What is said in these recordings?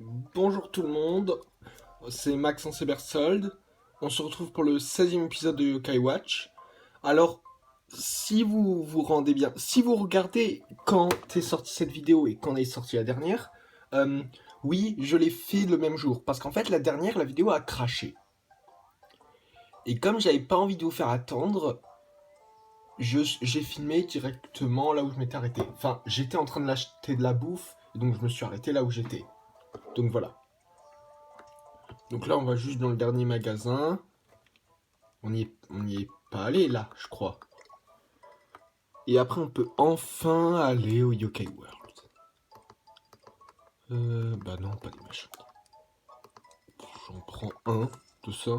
Bonjour tout le monde, c'est Maxence Ebersold. On se retrouve pour le 16e épisode de Yokai Watch. Alors, si vous vous rendez bien, si vous regardez quand est sortie cette vidéo et quand est sortie la dernière, euh, oui, je l'ai fait le même jour. Parce qu'en fait, la dernière, la vidéo a craché. Et comme j'avais pas envie de vous faire attendre, j'ai filmé directement là où je m'étais arrêté. Enfin, j'étais en train de l'acheter de la bouffe, et donc je me suis arrêté là où j'étais. Donc voilà. Donc là, on va juste dans le dernier magasin. On y est pas allé là, je crois. Et après, on peut enfin aller au Yokai World. Bah non, pas des machins. J'en prends un de ça.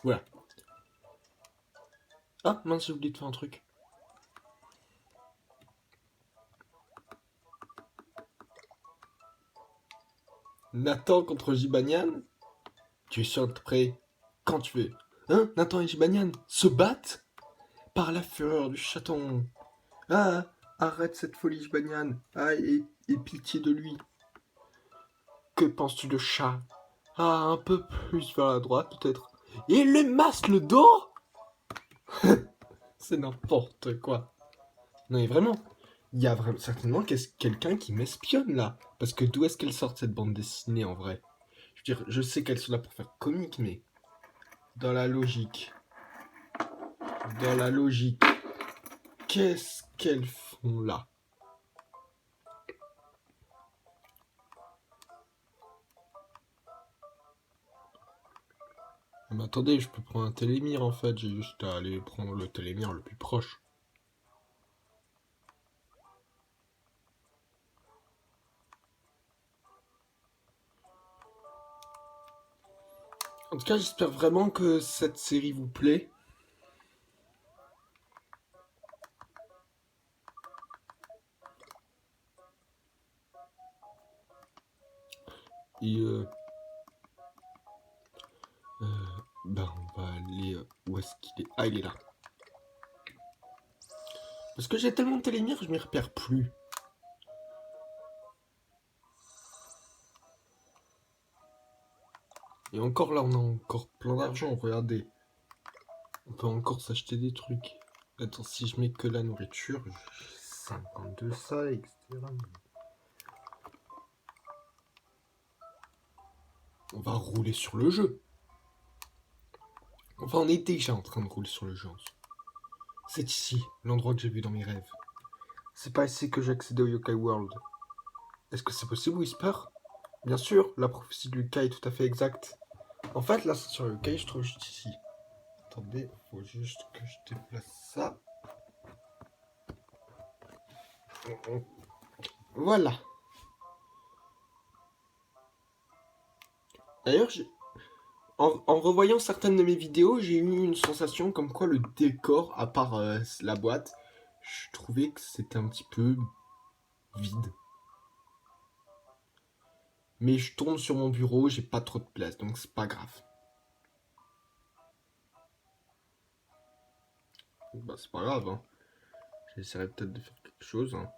Voilà. Ah mince, j'ai oublié de faire un truc. Nathan contre Jibanian. Tu es sûr de prêt quand tu veux. Hein, Nathan et Jibanian se battent par la fureur du chaton. Ah, arrête cette folie, Jibanian. Ah, et pitié de lui. Que penses-tu de chat? Ah, un peu plus vers la droite, peut-être. Et il lui masse le dos. C'est n'importe quoi. Non, mais vraiment, il y a vraiment, certainement quelqu'un qui m'espionne là. Parce que d'où est-ce qu'elle sort cette bande dessinée en vrai? Je veux dire, je sais qu'elles sont là pour faire comique, mais dans la logique, dans la logique, qu'est-ce qu'elles font là? Ah, mais attendez, je peux prendre un télémire en fait, j'ai juste à aller prendre le télémire le plus proche. En tout cas, j'espère vraiment que cette série vous plaît. Et euh, bah on va aller... où est-ce qu'il est? Ah, il est là. Parce que j'ai tellement de télémire, je m'y repère plus. Et encore là, on a encore plein d'argent, regardez. On peut encore s'acheter des trucs. Attends, si je mets que la nourriture, j'ai 52 ça, etc. On va rouler sur le jeu. Enfin, on est déjà en train de rouler sur le jeu. C'est ici, l'endroit que j'ai vu dans mes rêves. C'est pas ici que j'ai accédé au Yokai World. Est-ce que c'est possible, Whisper? Bien sûr, la prophétie de Lucas est tout à fait exacte. En fait, là, sur Yokai, je trouve juste ici. Attendez, faut juste que je déplace ça. Voilà. D'ailleurs, en revoyant certaines de mes vidéos, j'ai eu une sensation comme quoi le décor, à part la boîte, je trouvais que c'était un petit peu vide. Mais je tourne sur mon bureau, j'ai pas trop de place, donc c'est pas grave. Bah c'est pas grave, hein. J'essaierai peut-être de faire quelque chose, hein.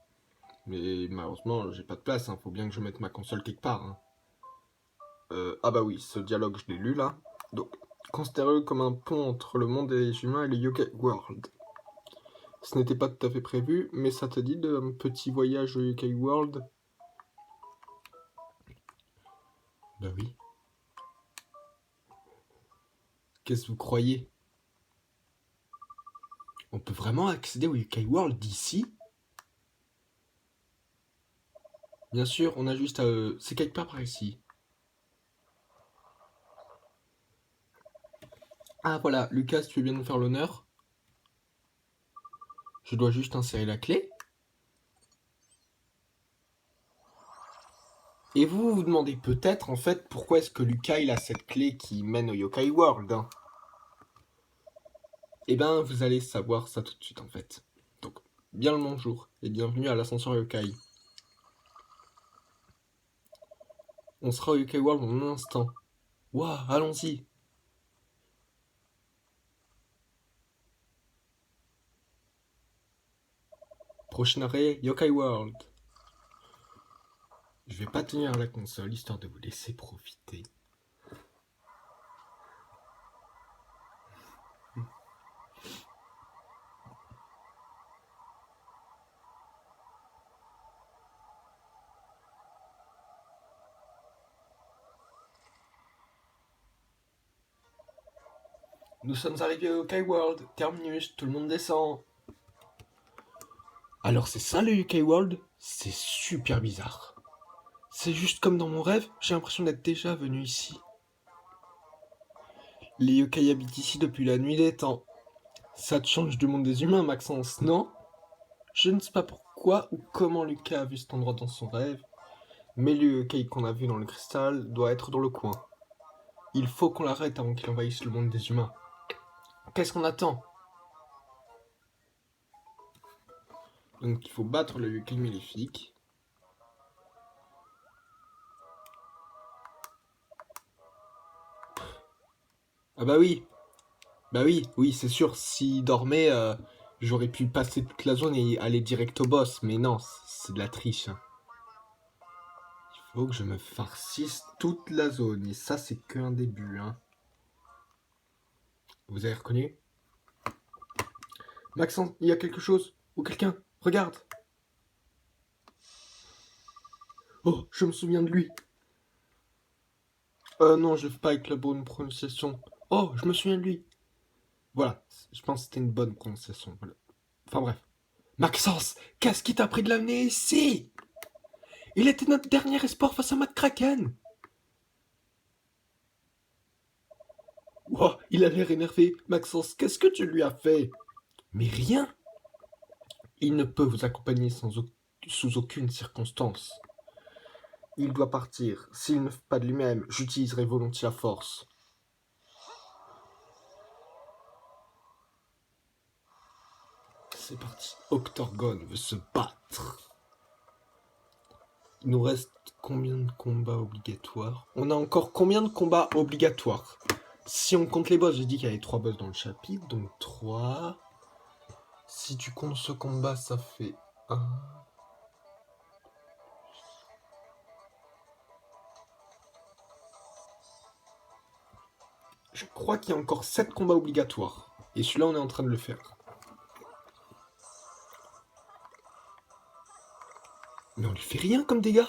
Mais malheureusement, j'ai pas de place, hein. Faut bien que je mette ma console quelque part, hein. Ah bah oui, ce dialogue, je l'ai lu là. Donc, considérez-le comme un pont entre le monde des humains et le Yokai World. Ce n'était pas tout à fait prévu, mais ça te dit d'un petit voyage au Yokai World? Bah oui. Qu'est-ce que vous croyez? On peut vraiment accéder au Yokai World d'ici? Bien sûr, on a juste à... c'est quelque part par ici. Ah voilà, Lucas, tu veux bien nous faire l'honneur? Je dois juste insérer la clé. Et vous vous demandez peut-être en fait pourquoi est-ce que Lucas il a cette clé qui mène au Yokai World, hein. Eh ben vous allez savoir ça tout de suite en fait. Donc, bien le bonjour et bienvenue à l'ascenseur Yokai. On sera au Yokai World en un instant. Waouh, allons-y. Prochain arrêt, Yokai World. Je vais pas tenir la console histoire de vous laisser profiter. Nous sommes arrivés au UK World, terminus, tout le monde descend. Alors c'est ça le UK World? C'est super bizarre. C'est juste comme dans mon rêve, j'ai l'impression d'être déjà venu ici. Les yokai habitent ici depuis la nuit des temps. Ça te change du monde des humains, Maxence, non? Je ne sais pas pourquoi ou comment Lucas a vu cet endroit dans son rêve, mais le yokai qu'on a vu dans le cristal doit être dans le coin. Il faut qu'on l'arrête avant qu'il envahisse le monde des humains. Qu'est-ce qu'on attend? Donc il faut battre le yokai maléfique. Ah bah oui, oui, c'est sûr, s'il dormait, j'aurais pu passer toute la zone et aller direct au boss, mais non, c'est de la triche. Hein. Il faut que je me farcisse toute la zone, et ça c'est qu'un début. Hein. Vous avez reconnu? Maxence, il y a quelque chose? Ou quelqu'un? Regarde! Oh, je me souviens de lui. Non, je le fais pas avec la bonne prononciation. Oh, je me souviens de lui. Voilà, je pense que c'était une bonne prononciation. Voilà. Enfin bref. Maxence, qu'est-ce qui t'a pris de l'amener ici? Il était notre dernier espoir face à Matt Kraken. Ouah, il a l'air énervé. Maxence, qu'est-ce que tu lui as fait? Mais rien. Il ne peut vous accompagner sous aucune circonstance. Il doit partir. S'il ne fait pas de lui-même, j'utiliserai volontiers la force. C'est parti. Octorgone veut se battre. Il nous reste combien de combats obligatoires? On a encore combien de combats obligatoires? Si on compte les boss, j'ai dit qu'il y avait 3 boss dans le chapitre, donc 3. Si tu comptes ce combat, ça fait 1. Je crois qu'il y a encore 7 combats obligatoires. Et celui-là, on est en train de le faire. Mais on lui fait rien comme dégâts.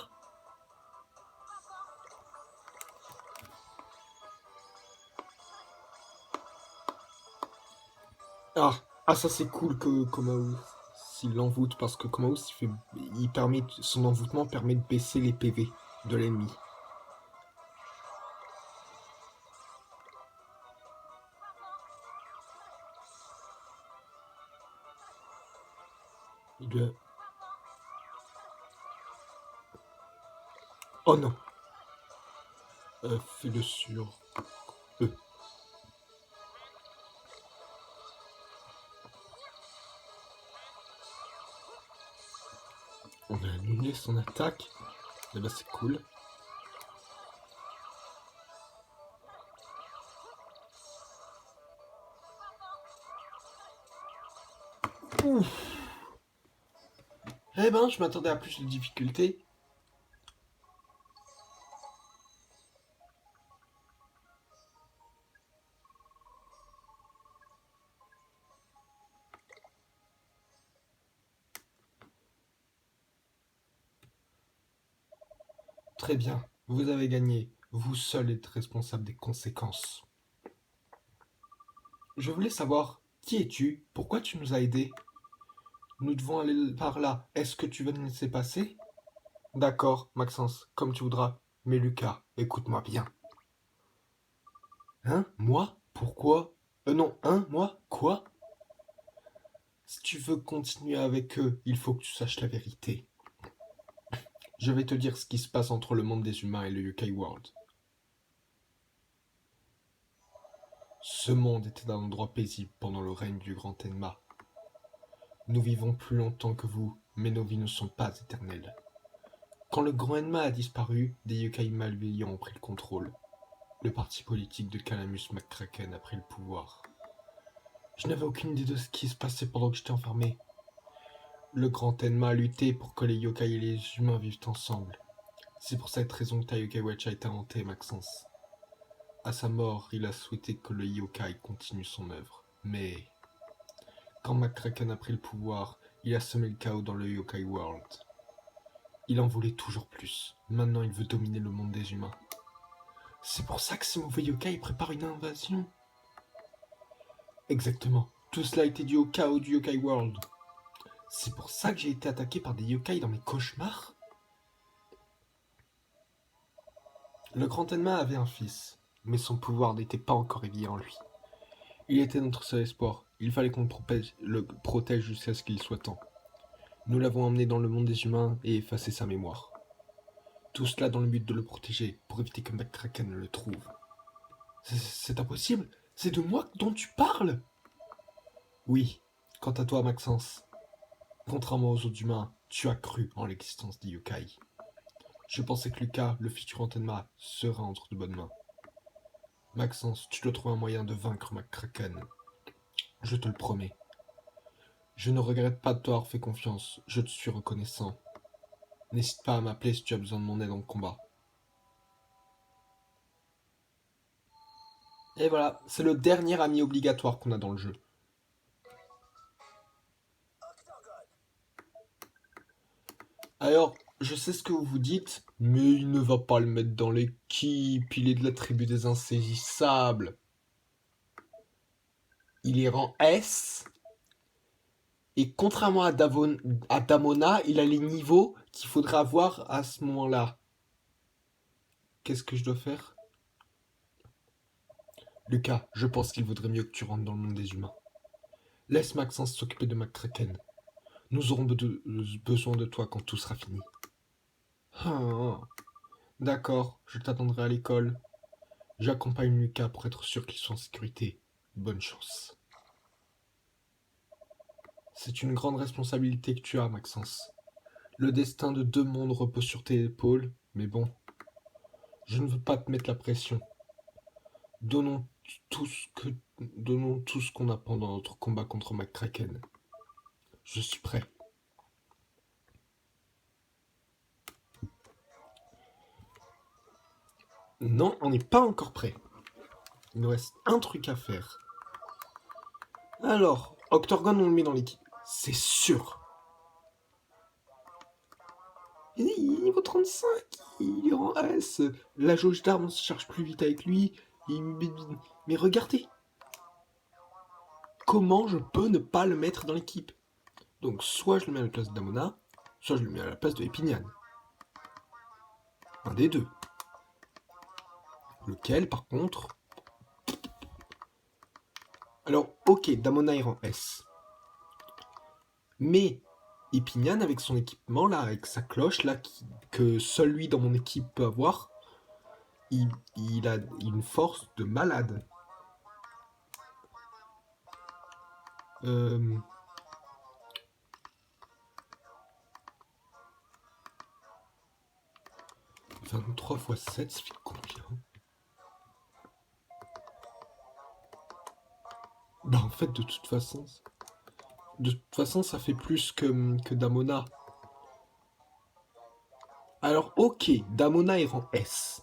Ah, ça c'est cool que Komaou s'il l'envoûte parce que Komaou son envoûtement permet de baisser les PV de l'ennemi. Oh non. Fais-le sur E. On a annulé son attaque. Et bah c'est cool. Ouf. Eh ben, je m'attendais à plus de difficultés. Très bien, vous avez gagné. Vous seul êtes responsable des conséquences. Je voulais savoir, qui es-tu? Pourquoi tu nous as aidés? Nous devons aller par là. Est-ce que tu veux nous laisser passer? D'accord, Maxence, comme tu voudras. Mais Lucas, écoute-moi bien. Hein? Moi? Pourquoi? Non, hein? Moi? Quoi? Si tu veux continuer avec eux, il faut que tu saches la vérité. Je vais te dire ce qui se passe entre le monde des humains et le UK World. Ce monde était un endroit paisible pendant le règne du grand Tenma. Nous vivons plus longtemps que vous, mais nos vies ne sont pas éternelles. Quand le grand Enma a disparu, des yokai malveillants ont pris le contrôle. Le parti politique de Calamus McCracken a pris le pouvoir. Je n'avais aucune idée de ce qui se passait pendant que j'étais enfermé. Le grand Enma a lutté pour que les yokai et les humains vivent ensemble. C'est pour cette raison que ta Yokai Watch a été inventée, Maxence. À sa mort, il a souhaité que le yokai continue son œuvre. Mais quand McCracken a pris le pouvoir, il a semé le chaos dans le Yokai World. Il en voulait toujours plus. Maintenant, il veut dominer le monde des humains. C'est pour ça que ces mauvais yokai préparent une invasion. Exactement. Tout cela a été dû au chaos du Yokai World. C'est pour ça que j'ai été attaqué par des yokai dans mes cauchemars. Le grand Enma avait un fils, mais son pouvoir n'était pas encore éveillé en lui. Il était notre seul espoir. Il fallait qu'on le protège jusqu'à ce qu'il soit temps. Nous l'avons emmené dans le monde des humains et effacé sa mémoire. Tout cela dans le but de le protéger, pour éviter que McCracken ne le trouve. C'est impossible. C'est de moi dont tu parles. Oui, quant à toi, Maxence, contrairement aux autres humains, tu as cru en l'existence des yokai. Je pensais que Lucas, le futur Antenma, serait entre de bonnes mains. Maxence, tu dois trouver un moyen de vaincre McCracken. Je te le promets. Je ne regrette pas de t'avoir fait confiance, je te suis reconnaissant. N'hésite pas à m'appeler si tu as besoin de mon aide en combat. Et voilà, c'est le dernier ami obligatoire qu'on a dans le jeu. Alors, je sais ce que vous vous dites, mais il ne va pas le mettre dans l'équipe, il est de la tribu des insaisissables. Il est rang S, et contrairement à Damona, il a les niveaux qu'il faudra avoir à ce moment-là. Qu'est-ce que je dois faire? Lucas, je pense qu'il vaudrait mieux que tu rentres dans le monde des humains. Laisse Maxence s'occuper de McCracken. Nous aurons besoin de toi quand tout sera fini. Ah, d'accord, je t'attendrai à l'école. J'accompagne Lucas pour être sûr qu'il soit en sécurité. Bonne chance. C'est une grande responsabilité que tu as, Maxence. Le destin de 2 mondes repose sur tes épaules, mais bon, je ne veux pas te mettre la pression. Donnons tout ce qu'on a pendant notre combat contre McCracken. Je suis prêt. Non, on n'est pas encore prêt. Il nous reste un truc à faire. Alors, Octorgon, on le met dans l'équipe. C'est sûr. Il est niveau 35, il est en S. La jauge d'armes se charge plus vite avec lui. Mais regardez. Comment je peux ne pas le mettre dans l'équipe? Donc, soit je le mets à la place d'Amona, soit je le mets à la place de Epinian. Un des deux. Lequel, par contre... Alors, ok, Damona est en S. Mais Epinian, avec son équipement, là, avec sa cloche, là, que seul lui dans mon équipe peut avoir, il a une force de malade. 23 x 7, ça fait combien? Bah en fait, de toute façon, ça fait plus que Damona. Alors ok, Damona est rang S.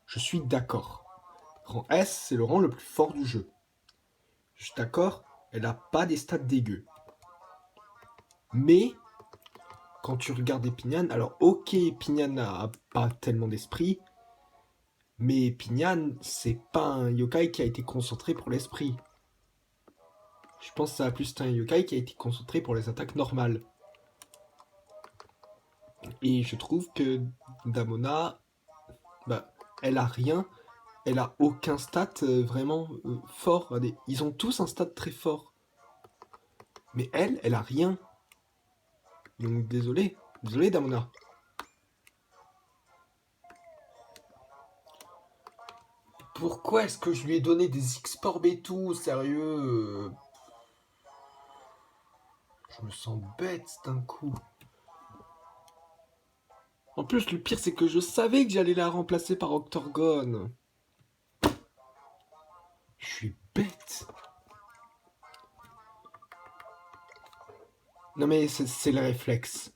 Je suis d'accord. Rang S, c'est le rang le plus fort du jeu. Je suis d'accord, elle n'a pas des stats dégueux. Mais, quand tu regardes Epinian, alors ok, Epinian n'a pas tellement d'esprit, mais Epinian, c'est pas un yokai qui a été concentré pour l'esprit. Je pense que ça a plus un yokai qui a été concentré pour les attaques normales. Et je trouve que Damona, bah, elle a rien, elle a aucun stat vraiment fort. Ils ont tous un stat très fort. Mais elle a rien. Donc désolé Damona. Pourquoi est-ce que je lui ai donné des X-Porb et tout? Sérieux? Je me sens bête d'un coup. En plus, le pire, c'est que je savais que j'allais la remplacer par Octorgon. Je suis bête. Non mais c'est le réflexe.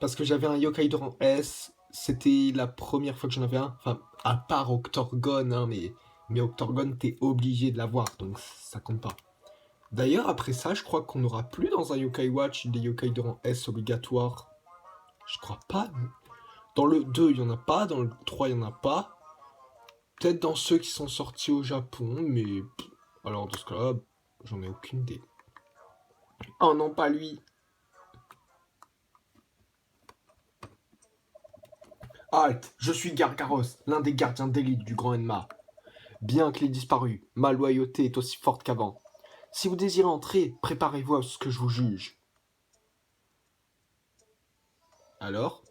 Parce que j'avais un yokai de rang S. C'était la première fois que j'en avais un. Enfin, à part Octorgon, hein, mais Octorgon, t'es obligé de l'avoir, donc ça compte pas. D'ailleurs, après ça, je crois qu'on n'aura plus dans un Yokai Watch des yokai de rang S obligatoires. Je crois pas. Dans le 2, il y en a pas. Dans le 3, il y en a pas. Peut-être dans ceux qui sont sortis au Japon, mais... Alors, dans ce cas-là, j'en ai aucune idée. Oh non, pas lui. Halte, je suis Gargaros, l'un des gardiens d'élite du Grand Enma. Bien qu'il ait disparu, ma loyauté est aussi forte qu'avant. Si vous désirez entrer, préparez-vous à ce que je vous juge. Alors?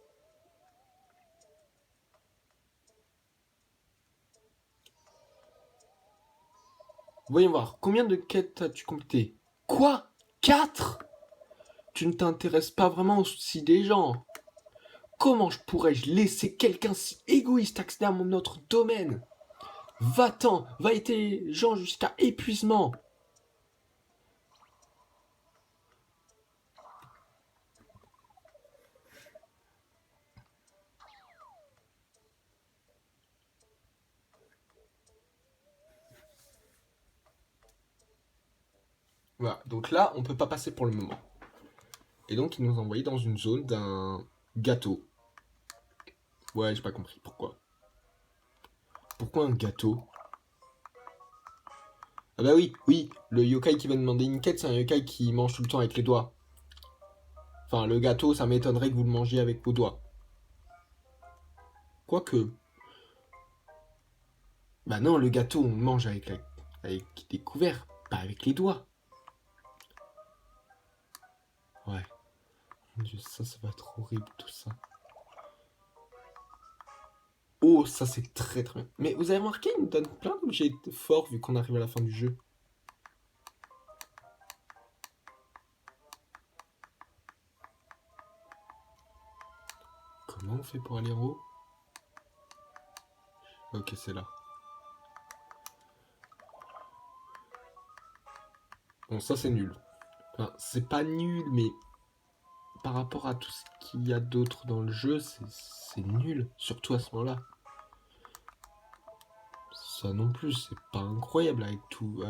Voyons voir, combien de quêtes as-tu complété? Quoi? 4? Tu ne t'intéresses pas vraiment aux soucis des gens. Comment pourrais-je laisser quelqu'un si égoïste accéder à notre domaine? Va-t'en, va aider les gens jusqu'à épuisement. Voilà, donc là, on peut pas passer pour le moment. Et donc, il nous a envoyé dans une zone d'un gâteau. Ouais, j'ai pas compris. Pourquoi? Pourquoi un gâteau? Ah bah oui, oui, le yokai qui va demander une quête, c'est un yokai qui mange tout le temps avec les doigts. Enfin, le gâteau, ça m'étonnerait que vous le mangiez avec vos doigts. Quoique. Bah non, le gâteau, on le mange avec des couverts, pas avec les doigts. Ouais. Mon Dieu, ça va être horrible tout ça. Oh, ça c'est très très bien. Mais vous avez remarqué, il me donne plein d'objets forts vu qu'on arrive à la fin du jeu. Comment on fait pour aller en haut? Ok, c'est là. Bon, ça c'est nul. Enfin, c'est pas nul, mais par rapport à tout ce qu'il y a d'autre dans le jeu, c'est nul. Surtout à ce moment-là. Ça non plus, c'est pas incroyable avec tous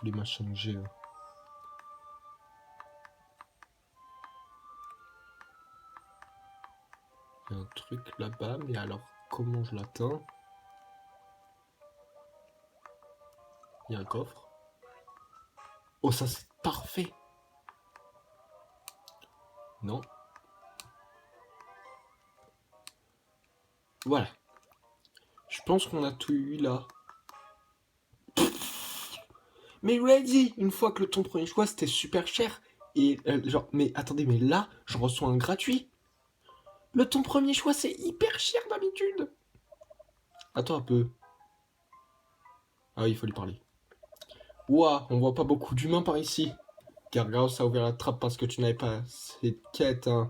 les machins que j'ai. Hein. Il y a un truc là-bas, mais alors comment je l'atteins? Il y a un coffre. Oh, ça c'est parfait! Non. Voilà. Je pense qu'on a tout eu là. Mais Ready, une fois que ton premier choix c'était super cher. Et genre, mais attendez, mais là, je reçois un gratuit. Le ton premier choix c'est hyper cher d'habitude. Attends un peu. Ah oui, il faut lui parler. Ouah, on voit pas beaucoup d'humains par ici. Gargaos a ouvert la trappe parce que tu n'avais pas ces quêtes, hein.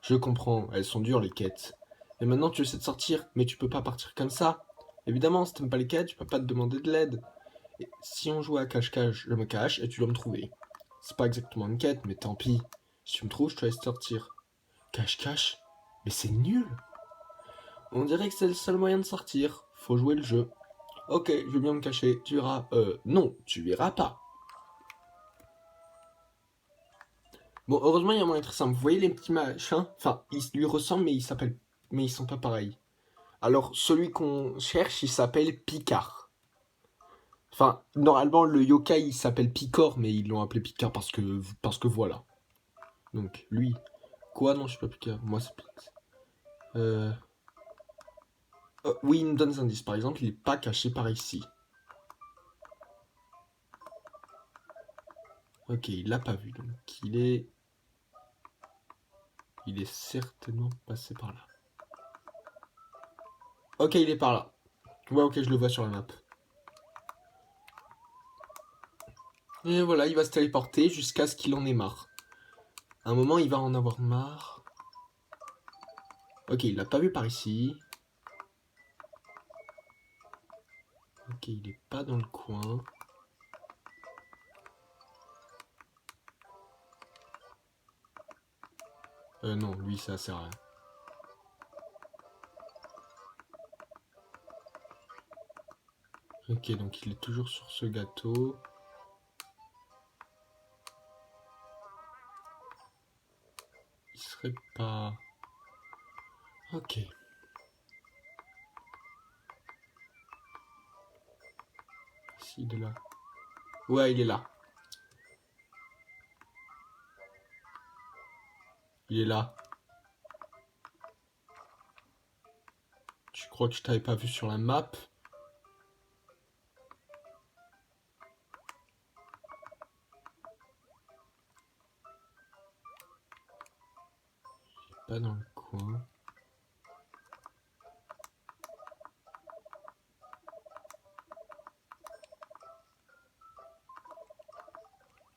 Je comprends, elles sont dures les quêtes. Et maintenant tu essaies de sortir, mais tu peux pas partir comme ça. Évidemment, si t'aimes pas les quêtes, je peux pas te demander de l'aide. Et si on joue à cache-cache, je me cache et tu dois me trouver. C'est pas exactement une quête, mais tant pis. Si tu me trouves, je te laisse sortir. Cache-cache? Mais c'est nul! On dirait que c'est le seul moyen de sortir. Faut jouer le jeu. Ok, je vais bien me cacher. Tu verras. Non, tu verras pas. Bon, heureusement, il y a un moyen très simple. Vous voyez les petits machins? Enfin, ils lui ressemblent, mais ils s'appellent. Mais ils sont pas pareils. Alors, celui qu'on cherche, il s'appelle Picard. Enfin, normalement, le yokai, il s'appelle Picor, mais ils l'ont appelé Picard parce que voilà. Donc, lui. Quoi? Non, je suis pas Picard. Moi, c'est Pix. Oui, il me donne des indices. Par exemple, il est pas caché par ici. Ok, il l'a pas vu, donc il est certainement passé par là. Ok, il est par là. Ouais, ok, je le vois sur la map. Et voilà, il va se téléporter jusqu'à ce qu'il en ait marre. À un moment, il va en avoir marre. Ok, il l'a pas vu par ici. Ok, il est pas dans le coin. Non, lui, ça sert à rien. Ok, donc il est toujours sur ce gâteau. Il serait pas... Ok. S'il est là. Ouais, il est là. Il est là. Tu crois que je t'avais pas vu sur la map? Pas dans le coin.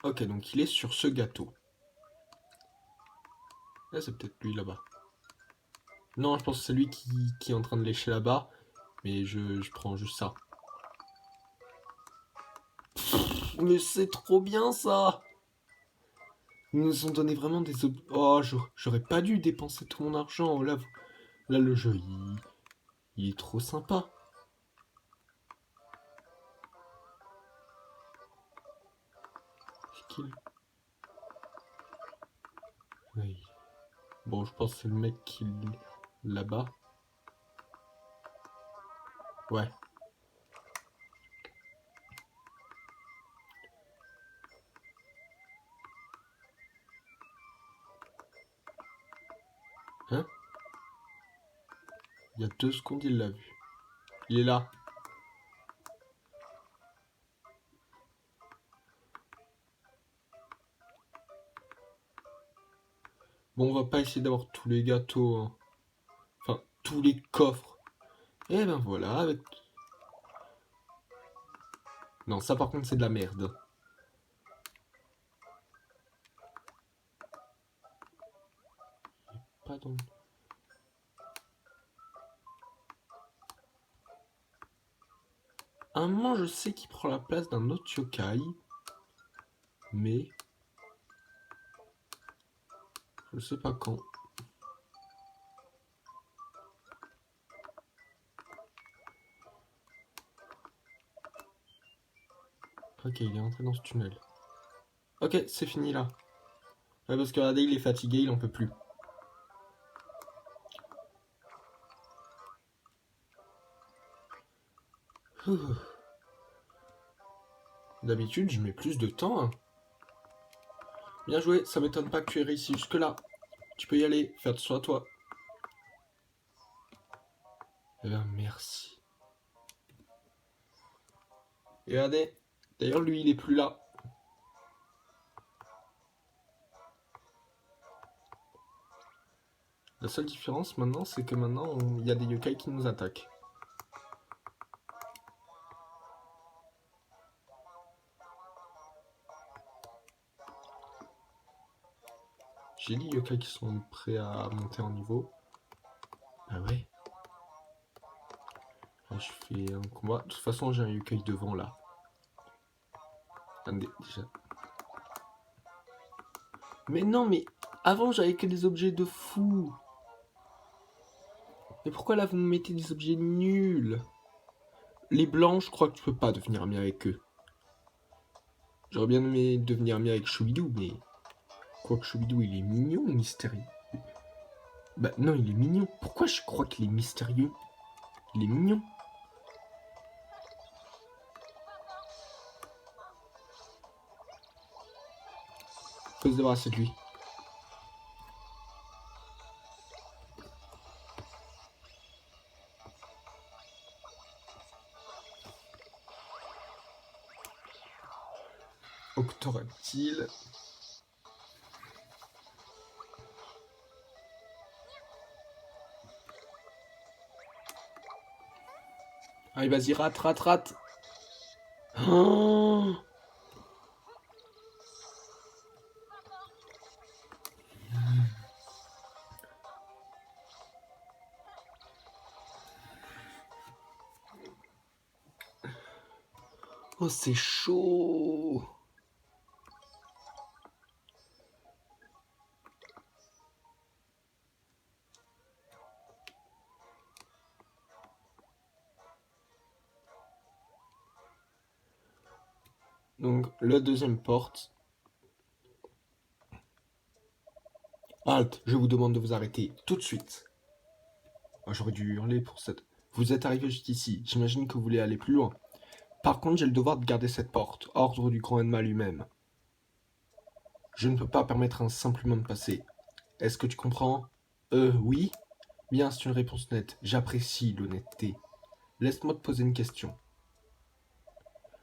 Ok, donc il est sur ce gâteau. Ah, c'est peut-être lui là-bas. Non, je pense que c'est lui qui est en train de lécher là-bas. Mais je prends juste ça. Mais c'est trop bien ça! Ils nous ont donné vraiment des Oh, j'aurais pas dû dépenser tout mon argent. Là le jeu, il est trop sympa. C'est qui? Oui. Bon, je pense que c'est le mec qui... là-bas. Ouais. Hein? Il y a 2 secondes, il l'a vu. Il est là. Bon, on va pas essayer d'avoir tous les gâteaux, hein. Enfin, tous les coffres. Et ben voilà, avec... Non, ça par contre, c'est de la merde. Pas dans... À un moment, je sais qu'il prend la place d'un autre yokai. Mais... je sais pas quand. Ok, il est entré dans ce tunnel. Ok, c'est fini là. Ouais, parce que regardez, il est fatigué, il en peut plus. Ouh. D'habitude, je mets plus de temps, hein. Bien joué, ça m'étonne pas que tu aies réussi jusque-là. Tu peux y aller, fais attention à toi. Eh ben, merci. Et regardez, d'ailleurs, lui, il est plus là. La seule différence maintenant, c'est que maintenant, il y a des yokai qui nous attaquent. J'ai des yokai qui sont prêts à monter en niveau. Ah ouais. Là, je fais un combat. De toute façon, j'ai un yokai devant là. Attendez, déjà. Mais non, mais avant, j'avais que des objets de fou. Mais pourquoi là, vous me mettez des objets nuls? Les blancs, je crois que tu peux pas devenir ami avec eux. J'aurais bien aimé devenir ami avec Choubidou, mais... Quoique Choubidou, il est mignon ou mystérieux? Bah non, il est mignon. Pourquoi je crois qu'il est mystérieux? Il est mignon. Faut se débarrasser de lui. Octoraptile. Allez, vas-y, rate, rate, rate. Oh, oh c'est chaud. Donc, la deuxième porte. Halte, je vous demande de vous arrêter tout de suite. Oh, j'aurais dû hurler pour cette... Vous êtes arrivé juste ici, j'imagine que vous voulez aller plus loin. Par contre, j'ai le devoir de garder cette porte, ordre du grand Enma lui-même. Je ne peux pas permettre à un simple humain de passer. Est-ce que tu comprends? Oui? Bien, c'est une réponse nette. J'apprécie l'honnêteté. Laisse-moi te poser une question.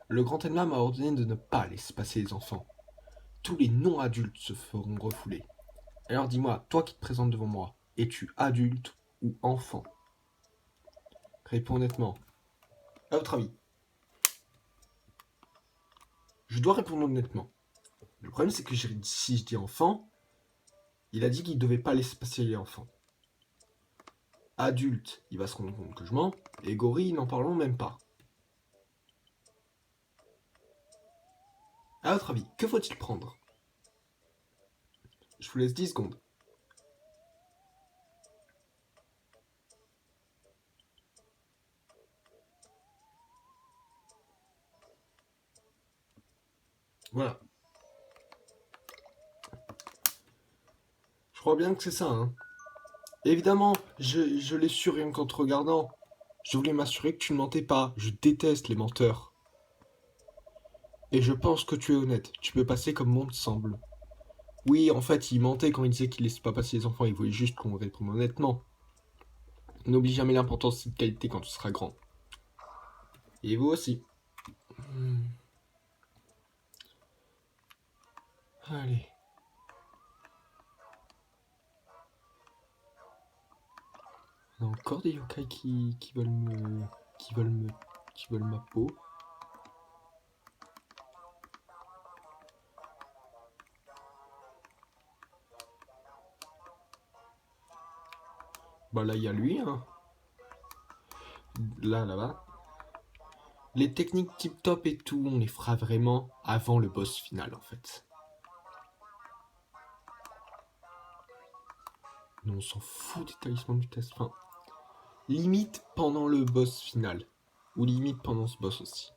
Le grand Enma m'a ordonné de ne pas laisser passer les enfants. Tous les non-adultes se feront refouler. Alors dis-moi, toi qui te présentes devant moi, es-tu adulte ou enfant? Réponds honnêtement. À votre avis? Je dois répondre honnêtement. Le problème, c'est que si je dis enfant, il a dit qu'il ne devait pas laisser passer les enfants. Adulte, il va se rendre compte que je mens, et gorille, n'en parlons même pas. À votre avis, que faut-il prendre? Je vous laisse 10 secondes. Voilà. Je crois bien que c'est ça, hein. Évidemment, je l'ai su rien qu'en te regardant. Je voulais m'assurer que tu ne mentais pas. Je déteste les menteurs. Et je pense que tu es honnête. Tu peux passer comme bon te semble. Oui, en fait, il mentait quand il disait qu'il laissait pas passer les enfants. Il voulait juste qu'on réponde honnêtement. N'oublie jamais l'importance de cette qualité quand tu seras grand. Et vous aussi. Allez. Il y a encore des yokai qui veulent me... qui veulent ma peau. Bah là, il y a lui, hein. Là-bas. Les techniques tip-top et tout, on les fera vraiment avant le boss final, en fait. Nous, on s'en fout des talismans du test. Enfin, limite pendant le boss final. Ou limite pendant ce boss aussi.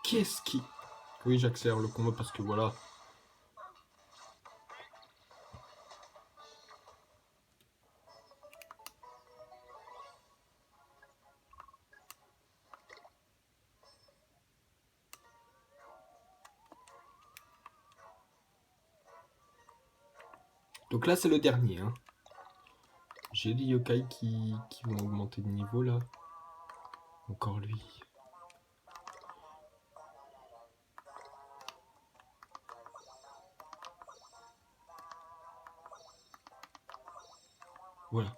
Qu'est-ce qui... Oui, j'accélère le combat parce que voilà. Donc là, c'est le dernier, hein. J'ai des yokai qui vont augmenter de niveau, là. Encore lui. Voilà.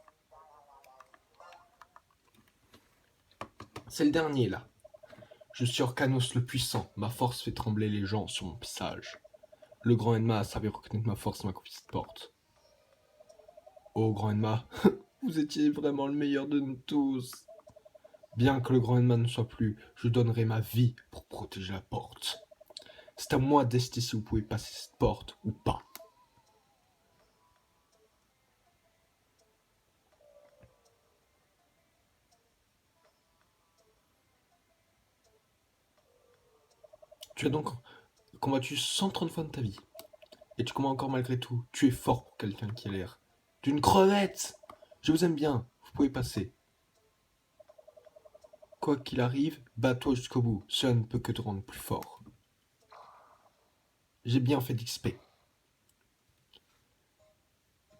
C'est le dernier, là. Je suis Orcanos le puissant. Ma force fait trembler les gens sur mon visage. Le grand Enma a savoir reconnaître ma force et m'a confié cette porte. Oh, grand Enma, vous étiez vraiment le meilleur de nous tous. Bien que le grand Enma ne soit plus, je donnerai ma vie pour protéger la porte. C'est à moi d'ester si vous pouvez passer cette porte ou pas. Tu as donc combattu 130 fois de ta vie. Et tu combats encore malgré tout. Tu es fort pour quelqu'un qui a l'air d'une crevette. Je vous aime bien. Vous pouvez passer. Quoi qu'il arrive, bats-toi jusqu'au bout. Cela ne peut que te rendre plus fort. J'ai bien fait d'XP.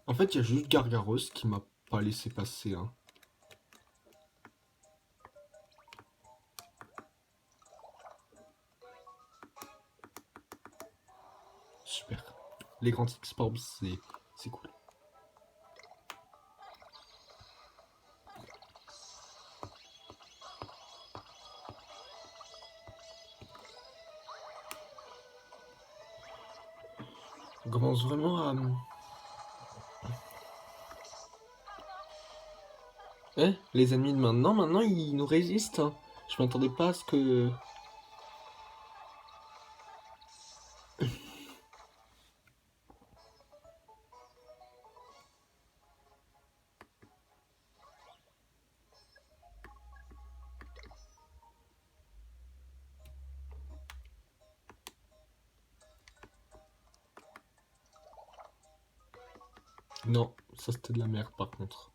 En fait, il y a juste Gargaros qui m'a pas laissé passer. Hein. Super. Les grands X-Orbs, c'est cool. On commence vraiment Les ennemis de maintenant, ils nous résistent, hein. Je m'attendais pas à ce que... Non, ça c'était de la merde par contre.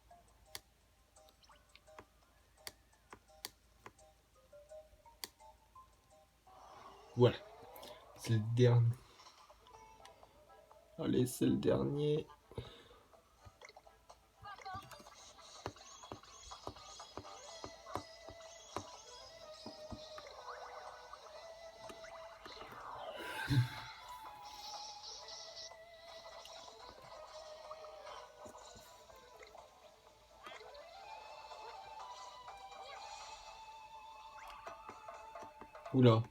Voilà, c'est le dernier. Allez, c'est le dernier. Oula.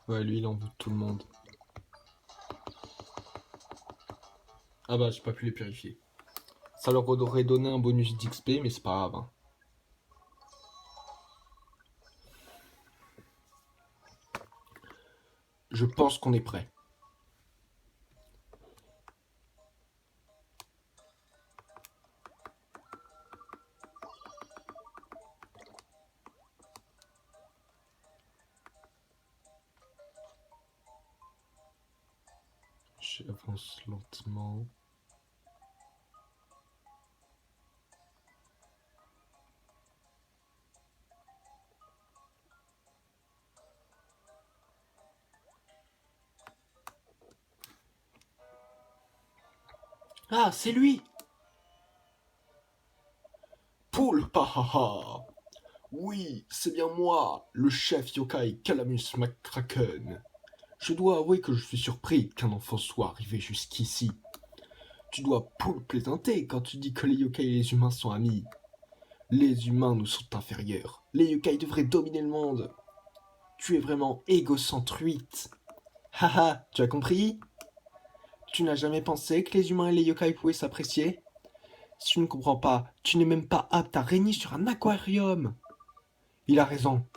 Ouais, lui, il en veut tout le monde. Ah bah, j'ai pas pu les purifier. Ça leur aurait donné un bonus d'XP, mais c'est pas grave, hein. Je pense qu'on est prêt. J'avance lentement. Ah, c'est lui! Poulpe, ha ha ha! Oui, c'est bien moi, le chef yokai Calamus McCracken. Je dois avouer que je suis surpris qu'un enfant soit arrivé jusqu'ici. Tu dois plaisanter quand tu dis que les yokai et les humains sont amis. Les humains nous sont inférieurs. Les yokai devraient dominer le monde. Tu es vraiment égocentruite. Haha, tu as compris? Tu n'as jamais pensé que les humains et les yokai pouvaient s'apprécier? Si tu ne comprends pas, tu n'es même pas apte à régner sur un aquarium. Il a raison.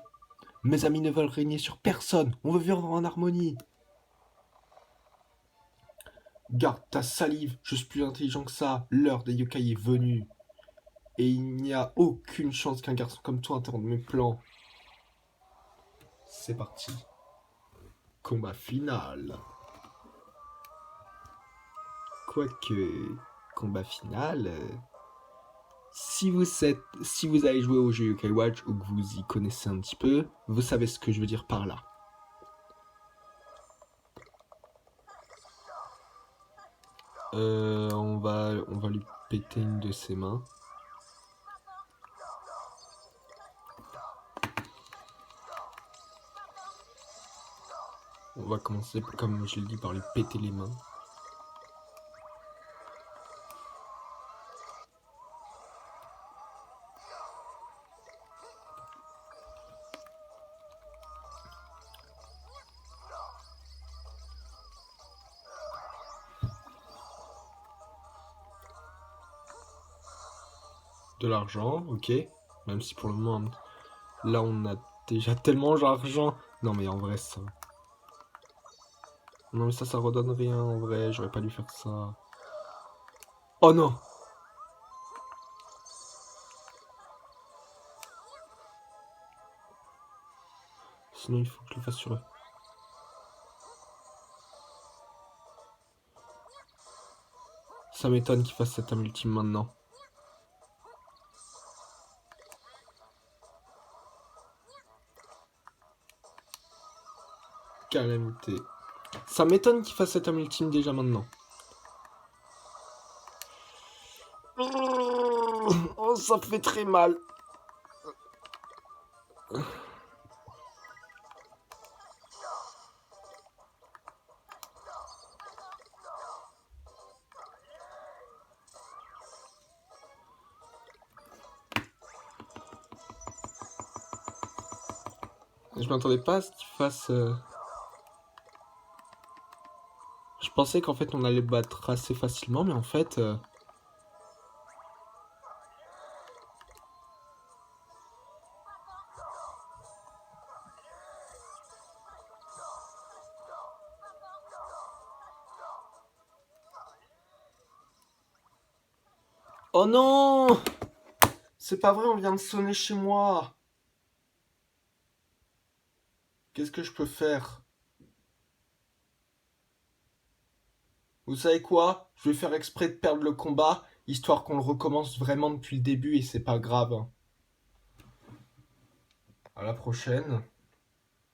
Mes amis ne veulent régner sur personne. On veut vivre en harmonie. Garde ta salive, je suis plus intelligent que ça. L'heure des yokai est venue. Et il n'y a aucune chance qu'un garçon comme toi intente mes plans. C'est parti. Combat final. Quoique, combat final. Si vous avez joué au jeu Yokai Watch ou que vous y connaissez un petit peu, vous savez ce que je veux dire par là. On va lui péter une de ses mains. On va commencer, comme je l'ai dit, par lui péter les mains. De l'argent, ok. Même si pour le moment, là on a déjà tellement d'argent. Non mais en vrai ça... Non mais ça redonne rien en vrai, j'aurais pas dû faire ça. Oh non! Sinon il faut que je le fasse sur eux. Ça m'étonne qu'il fasse cette âme ultime maintenant. Calamité. Ça m'étonne qu'il fasse cette âme ultime déjà maintenant. Oh, ça fait très mal. Je m'attendais pas à ce qu'il fasse... Je pensais qu'en fait on allait le battre assez facilement, mais en fait... Oh non! C'est pas vrai, on vient de sonner chez moi. Qu'est-ce que je peux faire? Vous savez quoi? Je vais faire exprès de perdre le combat, histoire qu'on le recommence vraiment depuis le début et c'est pas grave. À la prochaine.